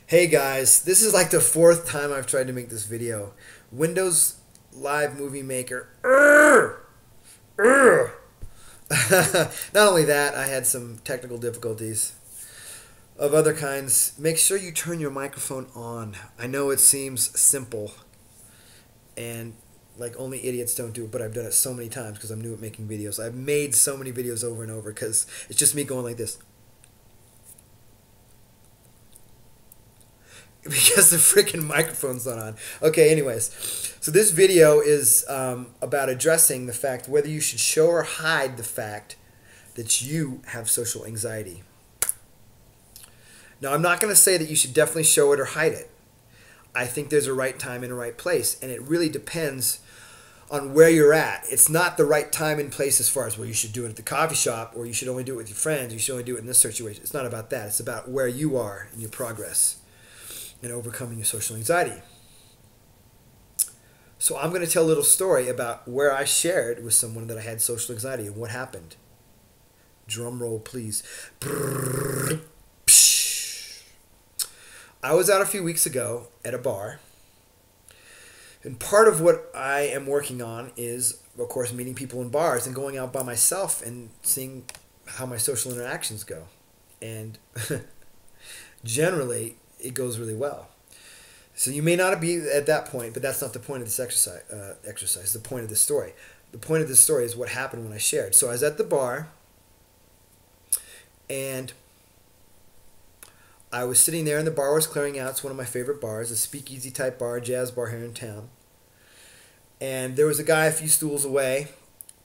Hey guys, this is like the fourth time I've tried to make this video. Windows Live Movie Maker. Urgh! Urgh! Not only that, I had some technical difficulties of other kinds. Make sure you turn your microphone on. I know it seems simple and like only idiots don't do it, but I've done it so many times because I'm new at making videos. I've made so many videos over and over because it's just me going like this. Because the freaking microphone's not on. Okay, anyways. So this video is about addressing the fact whether you should show or hide the fact that you have social anxiety. Now, I'm not going to say that you should definitely show it or hide it. I think there's a right time and a right place, and it really depends on where you're at. It's not the right time and place as far as, well, you should do it at the coffee shop, or you should only do it with your friends, you should only do it in this situation. It's not about that. It's about where you are in your progress and overcoming your social anxiety. So I'm going to tell a little story about where I shared with someone that I had social anxiety and what happened. Drum roll, please. I was out a few weeks ago at a bar, and part of what I am working on is, of course, meeting people in bars and going out by myself and seeing how my social interactions go. And generally, it goes really well. So you may not be at that point, but that's not the point of this exercise. The point of this story. The point of this story is what happened when I shared. So I was at the bar, and I was sitting there, and the bar was clearing out. It's one of my favorite bars, a speakeasy type bar, jazz bar here in town. And there was a guy a few stools away,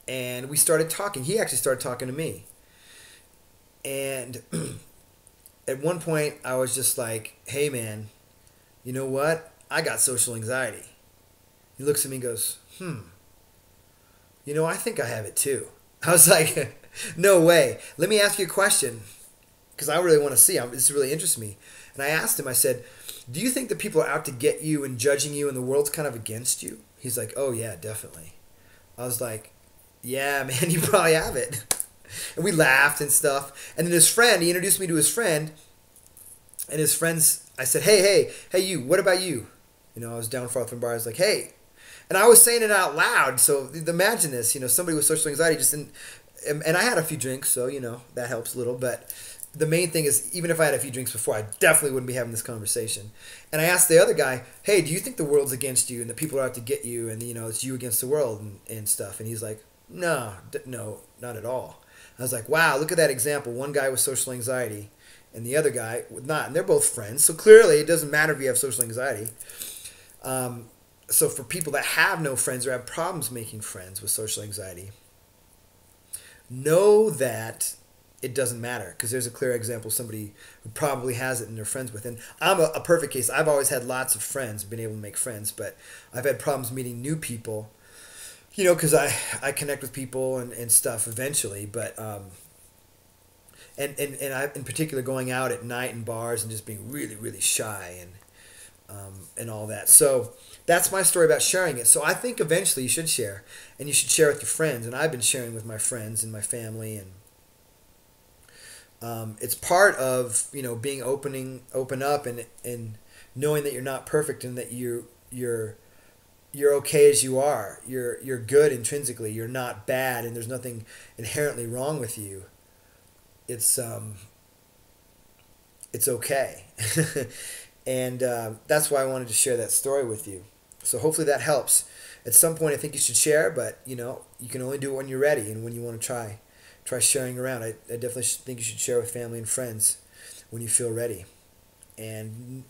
and we started talking. He actually started talking to me. And at one point, I was just like, hey, man, you know what? I got social anxiety. He looks at me and goes, I think I have it too. I was like, no way. Let me ask you a question, because I really want to see. This really interests me. And I asked him, I said, do you think that people are out to get you and judging you and the world's kind of against you? He's like, oh, yeah, definitely. I was like, yeah, man, you probably have it. And we laughed and stuff. And then his friend, he introduced me to his friend. And his friends, I said, hey, you, what about you? I was down far from the bar. I was like, hey. And I was saying it out loud. So imagine this, somebody with social anxiety just didn't, and I had a few drinks, so, that helps a little. But the main thing is, even if I had a few drinks before, I definitely wouldn't be having this conversation. And I asked the other guy, hey, do you think the world's against you and the people are out to get you and, it's you against the world and stuff? And he's like, no, not at all. I was like, wow, look at that example. One guy with social anxiety and the other guy with not. And they're both friends. So clearly it doesn't matter if you have social anxiety. So for people that have no friends or have problems making friends with social anxiety, know that it doesn't matter, because there's a clear example of somebody who probably has it and they're friends with. And I'm a perfect case. I've always had lots of friends, been able to make friends, but I've had problems meeting new people, because I connect with people and stuff eventually. But and I, in particular, going out at night in bars and just being really, really shy and all that. So that's my story about sharing it. So I think eventually you should share, and you should share with your friends. And I've been sharing with my friends and my family, and it's part of being open up and knowing that you're not perfect and that you're okay as you are. You're good intrinsically. You're not bad, and there's nothing inherently wrong with you. It's okay. And that's why I wanted to share that story with you. So hopefully that helps. At some point I think you should share, but you can only do it when you're ready and when you want to try sharing around. I definitely think you should share with family and friends when you feel ready. And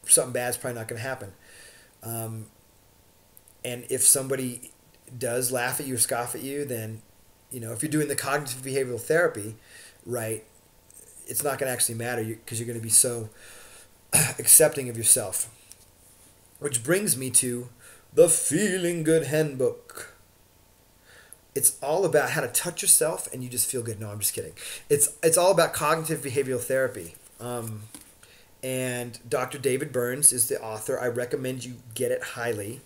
something bad's probably not going to happen. And if somebody does laugh at you or scoff at you, then if you're doing the cognitive behavioral therapy right, it's not going to actually matter, because you're going to be so accepting of yourself. Which brings me to the Feeling Good Handbook. It's all about how to touch yourself and you just feel good. No, I'm just kidding. It's all about cognitive behavioral therapy. And Dr. David Burns is the author. I recommend you get it highly.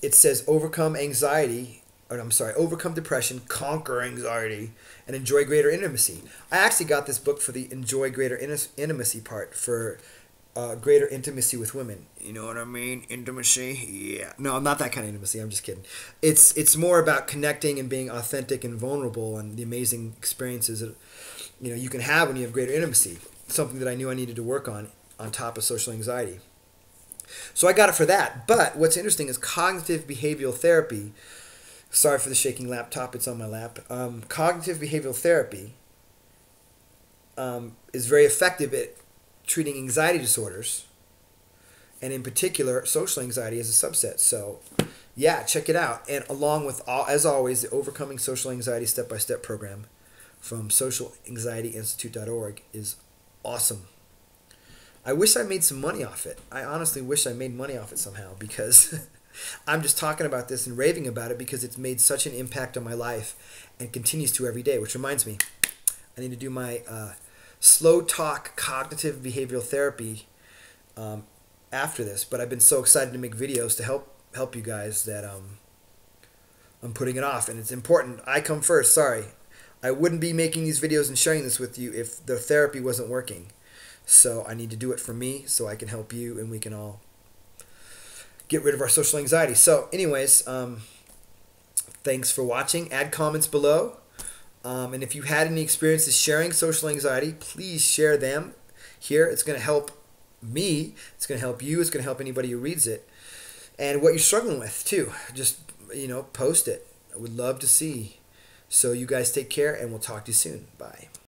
It says overcome anxiety or I'm sorry, overcome depression, conquer anxiety, and enjoy greater intimacy. I actually got this book for the enjoy greater intimacy part, for greater intimacy with women. You know what I mean? Intimacy, yeah. No, not that kind of intimacy. I'm just kidding. It's more about connecting and being authentic and vulnerable, and the amazing experiences that you can have when you have greater intimacy. Something that I knew I needed to work on top of social anxiety. So I got it for that. But what's interesting is cognitive behavioral therapy. Sorry for the shaking laptop. It's on my lap. Cognitive behavioral therapy is very effective at treating anxiety disorders, and in particular, social anxiety as a subset. So, yeah, check it out. And along with, as always, the Overcoming Social Anxiety Step-by-Step program from socialanxietyinstitute.org is awesome. I wish I made some money off it. I honestly wish I made money off it somehow, because I'm just talking about this and raving about it because it's made such an impact on my life and continues to every day, which reminds me, I need to do my slow talk cognitive behavioral therapy after this. But I've been so excited to make videos to help you guys that I'm putting it off. And it's important. I come first. Sorry. I wouldn't be making these videos and sharing this with you if the therapy wasn't working. So I need to do it for me so I can help you and we can all get rid of our social anxiety. So anyways, thanks for watching. Add comments below. And if you had any experiences sharing social anxiety, please share them here. It's going to help me. It's going to help you. It's going to help anybody who reads it. And what you're struggling with too. Just, post it. I would love to see. So you guys take care, and we'll talk to you soon. Bye.